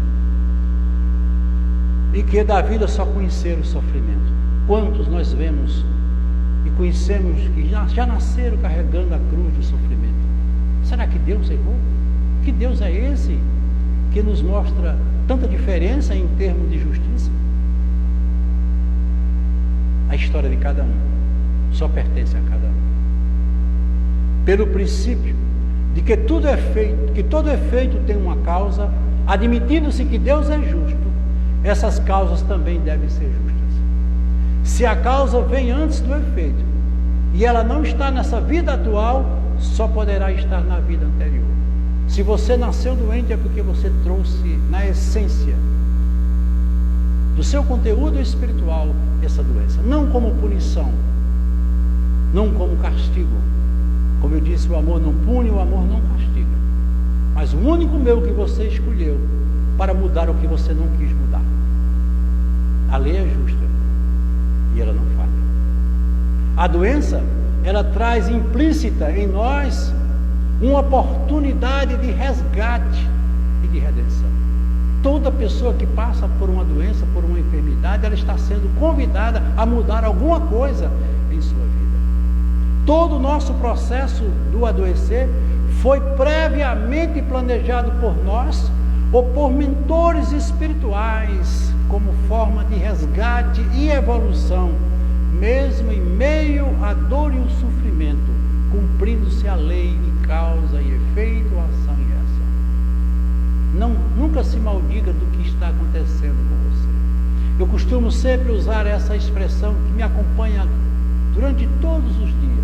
e que da vida só conheceram o sofrimento? Quantos nós vemos e conhecemos que já nasceram carregando a cruz do sofrimento? Será que Deus errou? Que Deus é esse que nos mostra tanta diferença em termos de justiça? A história de cada um só pertence a cada um. Pelo princípio de que tudo é feito, que todo efeito tem uma causa, admitindo-se que Deus é justo, essas causas também devem ser justas. Se a causa vem antes do efeito e ela não está nessa vida atual, só poderá estar na vida anterior. Se você nasceu doente é porque você trouxe na essência do seu conteúdo espiritual essa doença, não como punição, não como castigo. Como eu disse, o amor não pune, o amor não castiga. Mas o único meio que você escolheu para mudar o que você não quis mudar. A lei é justa e ela não falha. A doença, ela traz implícita em nós uma oportunidade de resgate e de redenção. Toda pessoa que passa por uma doença, por uma enfermidade, ela está sendo convidada a mudar alguma coisa em sua vida. Todo o nosso processo do adoecer foi previamente planejado por nós ou por mentores espirituais como forma de resgate e evolução, mesmo em meio à dor e ao sofrimento, cumprindo-se a lei de causa e efeito, ação e reação. Nunca se maldiga do que está acontecendo com você. Eu costumo sempre usar essa expressão que me acompanha durante todos os dias.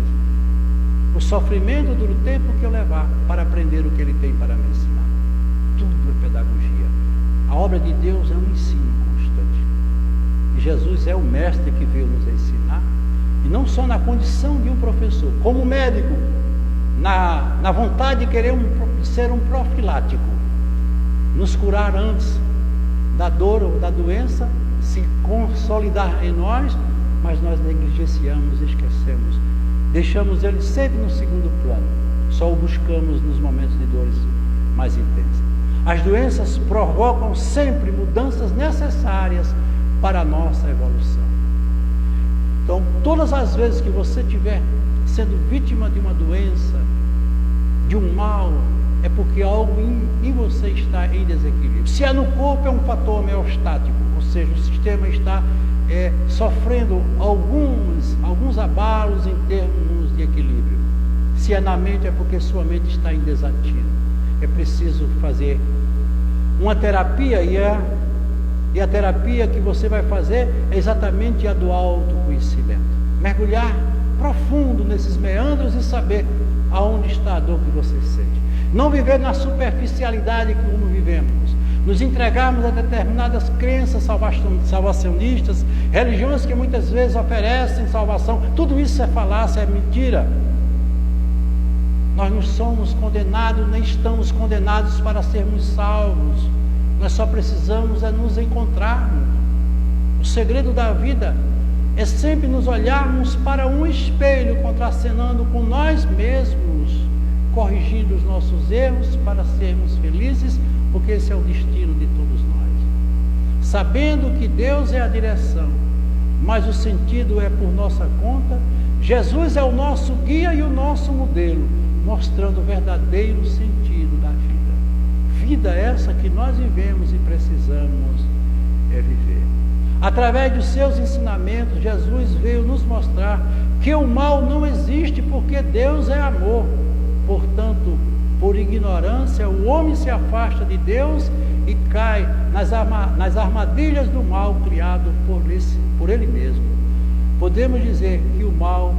O sofrimento dura o tempo que eu levar para aprender o que Ele tem para me ensinar. Tudo é pedagogia. A obra de Deus é um ensino constante. E Jesus é o mestre que veio nos ensinar. E não só na condição de um professor, como médico, na vontade de querer ser um profilático, nos curar antes da dor ou da doença, se consolidar em nós, mas nós negligenciamos, esquecemos, deixamos ele sempre no segundo plano, só o buscamos nos momentos de dores mais intensas. As doenças provocam sempre mudanças necessárias para a nossa evolução. Então, todas as vezes que você estiver sendo vítima de uma doença, de um mal, é porque algo em você está em desequilíbrio. Se é no corpo, é um fator homeostático, ou seja, o sistema está sofrendo alguns abalos em termos de equilíbrio. Se é na mente, é porque sua mente está em desatino. É preciso fazer uma terapia, e a terapia que você vai fazer é exatamente a do autoconhecimento. Mergulhar profundo nesses meandros e saber aonde está a dor que você sente. Não viver na superficialidade que como vivemos. Nos entregarmos a determinadas crenças salvacionistas, religiões que muitas vezes oferecem salvação. Tudo isso é falácia, é mentira. Nós não somos condenados, nem estamos condenados para sermos salvos. Nós só precisamos nos encontrarmos. O segredo da vida é sempre nos olharmos para um espelho, contracenando com nós mesmos corrigindo os nossos erros para sermos felizes, porque esse é o destino de todos nós. Sabendo que Deus é a direção, mas o sentido é por nossa conta, Jesus é o nosso guia e o nosso modelo, mostrando o verdadeiro sentido da vida. Vida essa que nós vivemos e precisamos viver. Através dos seus ensinamentos, Jesus veio nos mostrar que o mal não existe, porque Deus é amor. Portanto, por ignorância, o homem se afasta de Deus e cai nas armadilhas do mal criado por ele mesmo. Podemos dizer que o mal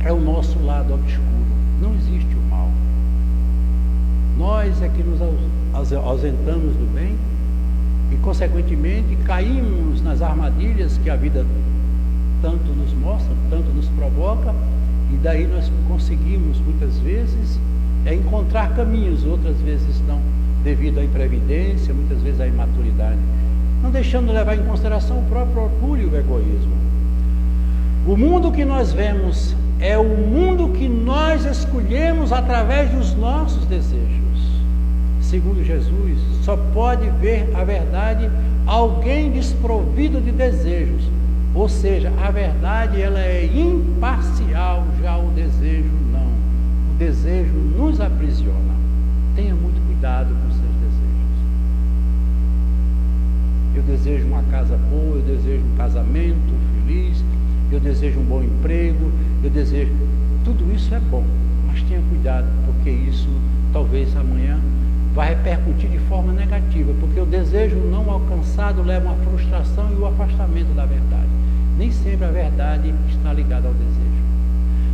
é o nosso lado obscuro. Não existe o mal. Nós é que nos ausentamos do bem e, consequentemente, caímos nas armadilhas que a vida tanto nos mostra, tanto nos provoca, e daí nós conseguimos, muitas vezes, encontrar caminhos, outras vezes não, devido à imprevidência, muitas vezes à imaturidade, não deixando de levar em consideração o próprio orgulho e o egoísmo. O mundo que nós vemos é o mundo que nós escolhemos através dos nossos desejos. Segundo Jesus, só pode ver a verdade alguém desprovido de desejos. Ou seja, a verdade ela é imparcial, já o desejo não. O desejo nos aprisiona. Tenha muito cuidado com os seus desejos. Eu desejo uma casa boa, eu desejo um casamento feliz, eu desejo um bom emprego, eu desejo... Tudo isso é bom, mas tenha cuidado, porque isso talvez amanhã vai repercutir de forma negativa, porque o desejo não alcançado leva a uma frustração e o afastamento da verdade. Nem sempre a verdade está ligada ao desejo.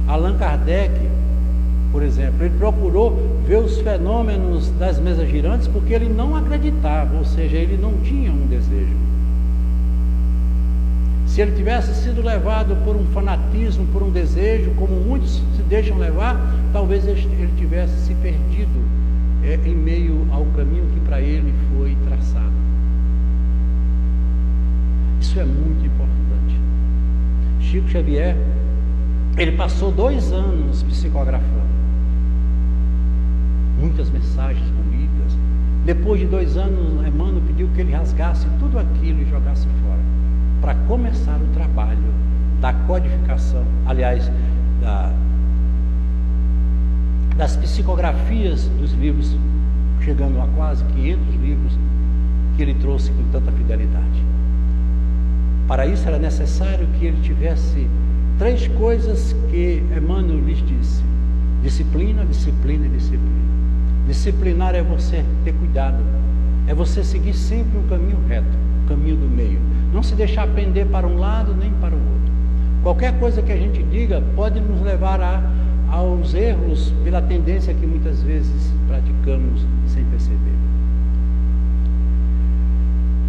Allan Kardec, por exemplo, ele procurou ver os fenômenos das mesas girantes porque ele não acreditava, ou seja, ele não tinha um desejo. Se ele tivesse sido levado por um fanatismo, por um desejo, como muitos se deixam levar, talvez ele tivesse se perdido em meio ao caminho que para ele foi traçado. Isso é muito importante. Chico Xavier, ele passou 2 anos psicografando. Muitas mensagens bonitas. Depois de 2 anos, Emmanuel pediu que ele rasgasse tudo aquilo e jogasse fora, para começar o trabalho da codificação, aliás, das psicografias dos livros, chegando a quase 500 livros que ele trouxe com tanta fidelidade. Para isso era necessário que ele tivesse 3 coisas que Emmanuel lhes disse: disciplina, disciplina e disciplina. Disciplinar é você ter cuidado, é você seguir sempre um caminho reto, o caminho do meio, não se deixar pender para um lado nem para o outro. Qualquer coisa que a gente diga pode nos levar aos erros pela tendência que muitas vezes praticamos sem perceber.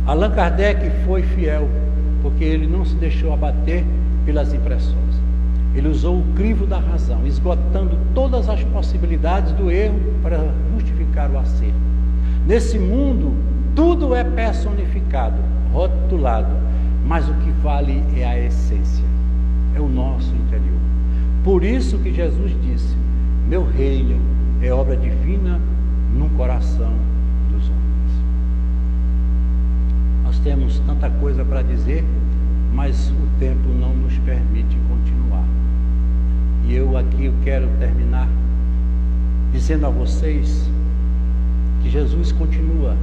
Allan Kardec foi fiel, porque ele não se deixou abater pelas impressões. Ele usou o crivo da razão, esgotando todas as possibilidades do erro para justificar o acerto. Nesse mundo, tudo é personificado, rotulado, mas o que vale é a essência, é o nosso interior. Por isso que Jesus disse: meu reino é obra divina no coração dos homens. Nós temos tanta coisa para dizer, mas o tempo não nos permite continuar. E eu quero terminar dizendo a vocês que Jesus continua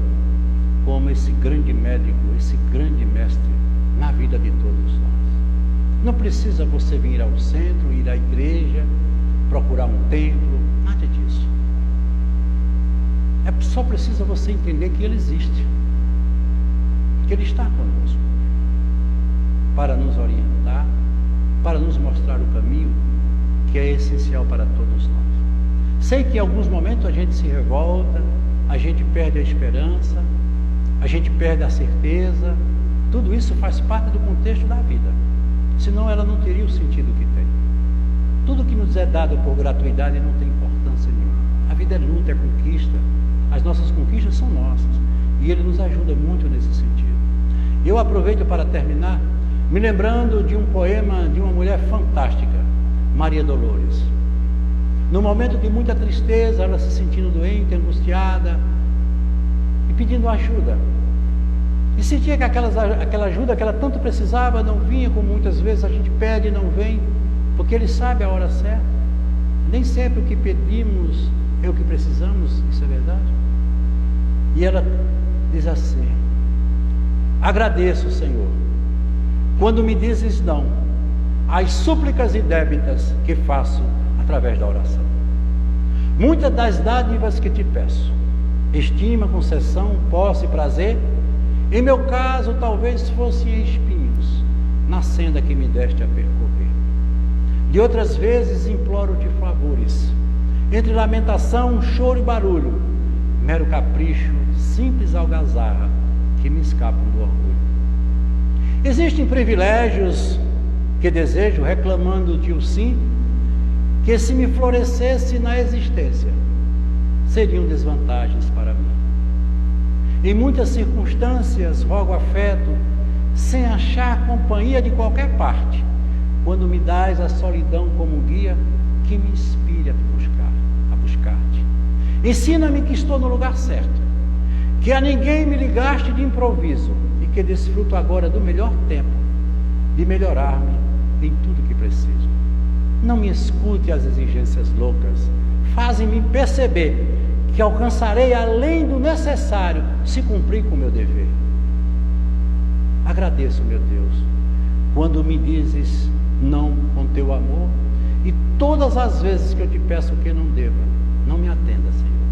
como esse grande médico, esse grande mestre na vida de todos nós. Não precisa você vir ao centro, ir à igreja, procurar um templo, nada disso. Só precisa você entender que Ele existe, que Ele está conosco, para nos orientar, para nos mostrar o caminho que é essencial para todos nós. Sei que em alguns momentos a gente se revolta, a gente perde a esperança, a gente perde a certeza. Tudo isso faz parte do contexto da vida, senão ela não teria o sentido que tem. Tudo que nos é dado por gratuidade não tem importância nenhuma. A vida é luta, é conquista. As nossas conquistas são nossas, e Ele nos ajuda muito nesse sentido. Eu aproveito para terminar me lembrando de um poema de uma mulher fantástica, Maria Dolores. No momento de muita tristeza, ela se sentindo doente, angustiada e pedindo ajuda. E sentia que aquela ajuda que ela tanto precisava não vinha, como muitas vezes a gente pede e não vem, porque Ele sabe a hora certa. Nem sempre o que pedimos é o que precisamos, isso é verdade. E ela diz assim: agradeço, Senhor, quando me dizes não às súplicas e débitas que faço através da oração. Muitas das dádivas que te peço, estima, concessão, posse e prazer, em meu caso talvez fossem espinhos na senda que me deste a percorrer. De outras vezes imploro-te favores, entre lamentação, choro e barulho, mero capricho, simples algazarra que me escapam do orgulho. Existem privilégios que desejo, reclamando-te o sim, que se me florescesse na existência, seriam desvantagens para mim. Em muitas circunstâncias rogo afeto, sem achar companhia de qualquer parte, quando me dás a solidão como guia que me inspire a buscar-te. Ensina-me que estou no lugar certo, que a ninguém me ligaste de improviso e que desfruto agora do melhor tempo de melhorar-me em tudo que preciso. Não me escute as exigências loucas, fazem-me perceber que alcançarei além do necessário se cumprir com o meu dever. Agradeço, meu Deus, quando me dizes não com teu amor, e todas as vezes que eu te peço o que não deva, não me atenda, Senhor.